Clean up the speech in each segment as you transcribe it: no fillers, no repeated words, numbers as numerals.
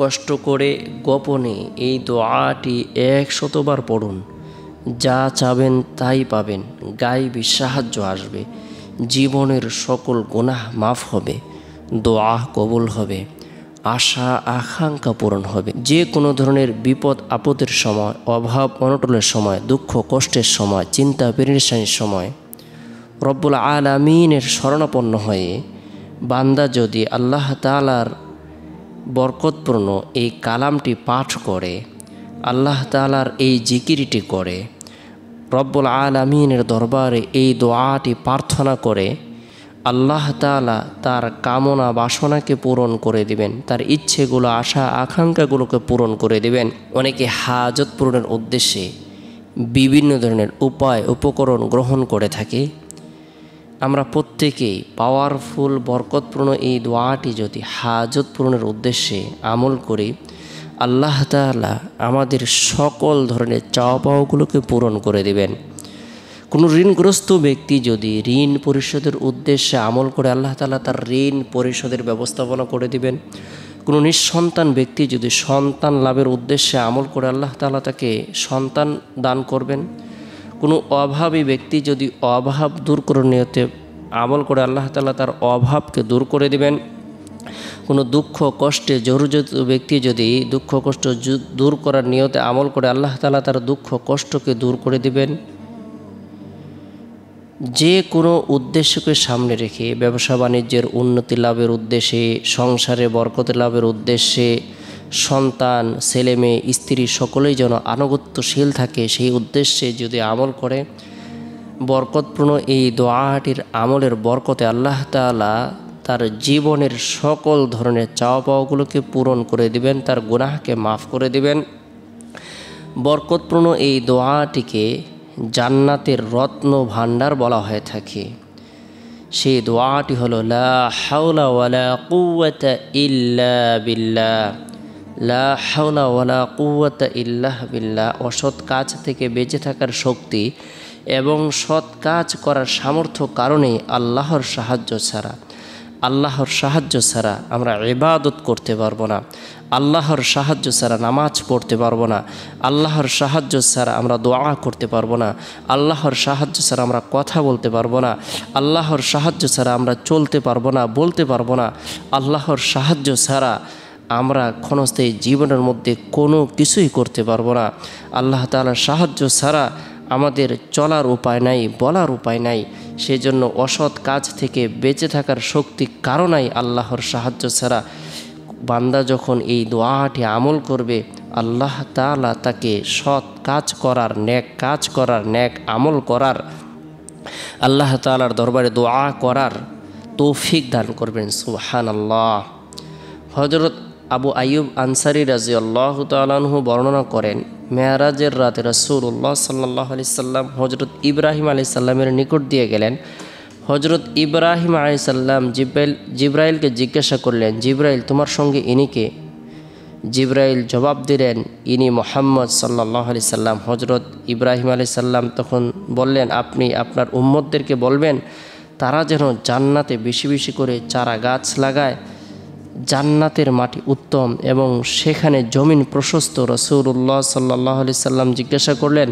কষ্ট করে গোপনে এই দোয়াটি 100 বার পড়ুন। যা চাবেন তাই পাবেন। গায়েবী সাহায্য আসবে, জীবনের সকল গুনাহ মাফ হবে, দোয়া কবুল হবে, আশা আকাঙ্ক্ষা পূরণ হবে। যে কোনো ধরনের বিপদ আপদের সময়, অভাব অনটনের সময়, দুঃখ কষ্টের সময়, চিন্তা পেরেশানির সময় রব্বুল আলামিনের শরণাপন্ন হয়ে বান্দা যদি আল্লাহ তাআলার বরকতপূর্ণ এই কালামটি পাঠ করে, আল্লাহ তাআলার এই জিকিরটি করে, রব্বুল আলামিনের দরবারে এই দোয়াটি প্রার্থনা করে, আল্লাহ তাআলা তার কামনা বাসনাকে পূরণ করে দিবেন, তার ইচ্ছেগুলো আশা আকাঙ্ক্ষাগুলোকে পূরণ করে দিবেন। অনেকে হাজত পূরণের উদ্দেশ্যে বিভিন্ন ধরনের উপায় উপকরণ গ্রহণ করে থাকে। আমরা প্রত্যেকেই পাওয়ারফুল বরকতপূর্ণ এই দোয়াটি যদি হাজত পূরণের উদ্দেশ্যে আমল করি, আল্লাহ তাআলা আমাদের সকল ধরনের চাওয়া পাওয়াগুলোকে পূরণ করে দেবেন। কোনো ঋণগ্রস্ত ব্যক্তি যদি ঋণ পরিশোধের উদ্দেশ্যে আমল করে, আল্লাহ তাআলা তার ঋণ পরিশোধের ব্যবস্থাপনা করে দিবেন। কোনো নিঃসন্তান ব্যক্তি যদি সন্তান লাভের উদ্দেশ্যে আমল করে, আল্লাহ তাআলা তাকে সন্তান দান করবেন। কোনো অভাবী ব্যক্তি যদি অভাব দূর করার নিয়তে আমল করে, আল্লাহ তাআলা তার অভাবকে দূর করে দিবেন। কোনো দুঃখ কষ্টে জর্জরিত ব্যক্তি যদি দুঃখ কষ্ট দূর করার নিয়তে আমল করে, আল্লাহ তাআলা তার দুঃখ কষ্টকে দূর করে দিবেন। যে কোনো উদ্দেশ্যকে সামনে রেখে, ব্যবসা বাণিজ্যের উন্নতি লাভের উদ্দেশ্যে, সংসারে বরকত লাভের উদ্দেশ্যে, সন্তান ছেলে মেয়ে স্ত্রী সকলেই যেন আনুগত্যশীল থাকে, সেই উদ্দেশ্যে যদি আমল করে, বরকতপূর্ণ এই দোয়াটির আমলের বরকতে আল্লাহ তাআলা তার জীবনের সকল ধরনের চাওয়া পাওয়াগুলোকে পূরণ করে দিবেন, তার গুনাহকে মাফ করে দিবেন। বরকতপূর্ণ এই দোয়াটিকে জান্নাতের রত্ন ভাণ্ডার বলা হয়ে থাকে। সেই দোয়াটি হলো লা হাওলা ওয়ালা কুওয়াতা ইল্লা বিল্লাহ, লা হাওলা ওয়ালা কুওয়াতা ইল্লা বিল্লাহ। অসৎ কাজ থেকে বেঁচে থাকার শক্তি এবং সৎ কাজ করার সামর্থ্য কারণেই আল্লাহর সাহায্য ছাড়া আমরা ইবাদত করতে পারবো না, আল্লাহর সাহায্য ছাড়া নামাজ পড়তে পারবো না, আল্লাহর সাহায্য ছাড়া আমরা দোয়া করতে পারবো না, আল্লাহর সাহায্য ছাড়া আমরা কথা বলতে পারবো না, আল্লাহর সাহায্য ছাড়া আমরা চলতে পারবো না, বলতে পারবো না, আল্লাহর সাহায্য ছাড়া আমরা ক্ষণস্থায়ী জীবনের মধ্যে কোনো কিছুই করতে পারবো না। আল্লাহ তাআলার সাহায্য ছাড়া আমাদের চলার উপায় নাই, বলার উপায় নাই। সেজন্য অসৎ কাজ থেকে বেঁচে থাকার শক্তি কারণেই আল্লাহর সাহায্য ছাড়া বান্দা যখন এই দোয়াটি আমল করবে, আল্লাহ তাআলা তাকে সৎ কাজ করার, নেক কাজ করার, নেক আমল করার, আল্লাহ তাআলার দরবারে দোয়া করার তৌফিক দান করবেন। সুবহানাল্লাহ। হযরত আবু আইয়ুব আনসারী রাদিয়াল্লাহু তাআলা আনহু বর্ণনা করেন, মেরাজের রাতে রাসূলুল্লাহ সাল্লাল্লাহু আলাইহি সাল্লাম হযরত ইব্রাহিম আলাইহিস সালামের নিকট দিয়ে গেলেন। হযরত ইব্রাহিম আলাইহিস সালাম জিব্রাইলকে জিজ্ঞাসা করলেন, জিব্রাইল তোমার সঙ্গে ইনি কে? জিব্রাইল জবাব দিলেন, ইনি মুহাম্মদ সাল্লাল্লাহু আলাইহি সাল্লাম। হযরত ইব্রাহিম আলাইহিস সালাম তখন বললেন, আপনি আপনার উম্মতদেরকে বলবেন তারা যেন জান্নাতে বেশি বেশি করে চারা গাছ লাগায়। জান্নাতের মাটি উত্তম এবং সেখানে জমিন প্রশস্ত। রাসূলুল্লাহ সাল্লাল্লাহু আলাইহি সাল্লাম জিজ্ঞাসা করলেন,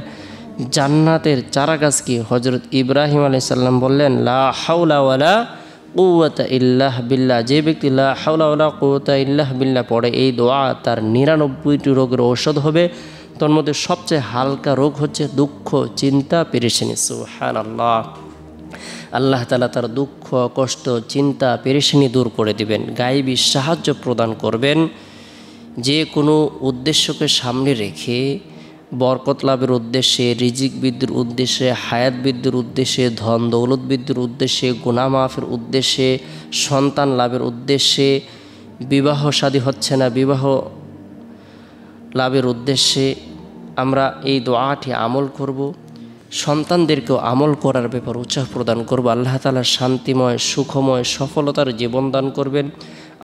জান্নাতের চারা গাছ কি? হযরত ইব্রাহিম আলাইহিস সালাম বললেন, লা হাওলা ওয়ালা কুওয়াতা ইল্লা বিল্লাহ। যে ব্যক্তি লা হাওলা ওয়ালা কুওয়াতা ইল্লা বিল্লাহ পড়ে, এই দোয়া তার 99টি রোগের ঔষধ হবে। তার মধ্যে সবচেয়ে হালকা রোগ হচ্ছে দুঃখ, চিন্তা, পেরেশানি। সুবহানাল্লাহ। আল্লাহ তাআলা তার দুঃখ কষ্ট চিন্তা পেরেশানি দূর করে দিবেন, গায়েবী সাহায্য প্রদান করবেন। যে কোনো উদ্দেশ্যকে সামনে রেখে, বরকত লাভের উদ্দেশ্যে, রিজিক বৃদ্ধির উদ্দেশ্যে, হায়াত বৃদ্ধির উদ্দেশ্যে, ধন দৌলত বৃদ্ধির উদ্দেশ্যে, গুনাহ মাফের উদ্দেশ্যে, সন্তান লাভের উদ্দেশ্যে, বিবাহ শাদী হচ্ছে না, বিবাহ লাভের উদ্দেশ্যে আমরা এই দোয়াটি আমল করব। সন্তানদেরকেও আমল করার ব্যাপার উৎসাহ প্রদান করব। আল্লাহ তাআলা শান্তিময় সুখময় সফলতার জীবন দান করবেন।